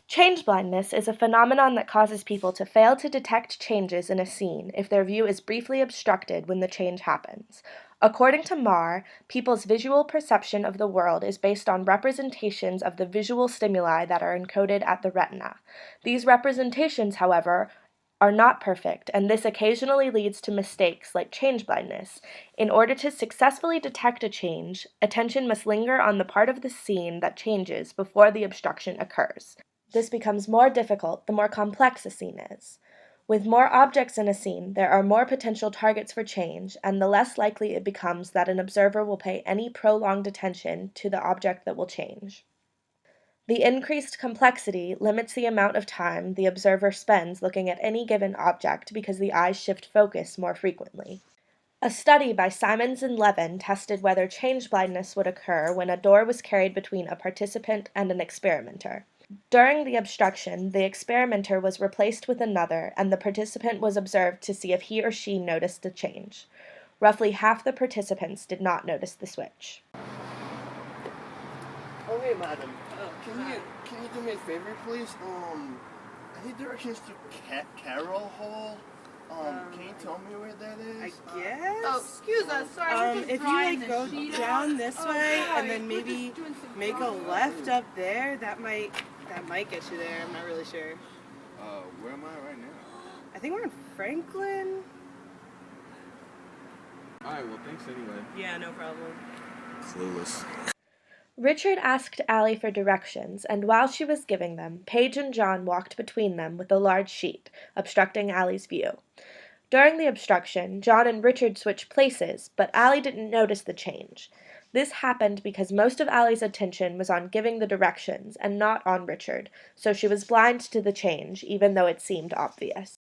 Change blindness is a phenomenon that causes people to fail to detect changes in a scene if their view is briefly obstructed when the change happens. According to Marr, people's visual perception of the world is based on representations of the visual stimuli that are encoded at the retina. These representations, however, are not perfect, and this occasionally leads to mistakes like change blindness. In order to successfully detect a change, attention must linger on the part of the scene that changes before the obstruction occurs. This becomes more difficult the more complex a scene is. With more objects in a scene, there are more potential targets for change, and the less likely it becomes that an observer will pay any prolonged attention to the object that will change. The increased complexity limits the amount of time the observer spends looking at any given object because the eyes shift focus more frequently. A study by Simons and Levin tested whether change blindness would occur when a door was carried between a participant and an experimenter. During the obstruction, the experimenter was replaced with another, and the participant was observed to see if he or she noticed a change. Roughly half the participants did not notice the switch. Okay, madam. Can you do me a favor, please? I need directions to Carroll Hall. Can you tell me where that is? I guess. Oh, excuse us. Sorry, If you go down this way and then maybe make a left up there, that might get you there. I'm not really sure. Where am I right now? I think we're in Franklin. Alright, well, thanks anyway. Yeah, no problem. Clueless. Richard asked Allie for directions, and while she was giving them, Paige and John walked between them with a large sheet, obstructing Allie's view. During the obstruction, John and Richard switched places, but Allie didn't notice the change. This happened because most of Allie's attention was on giving the directions and not on Richard, so she was blind to the change, even though it seemed obvious.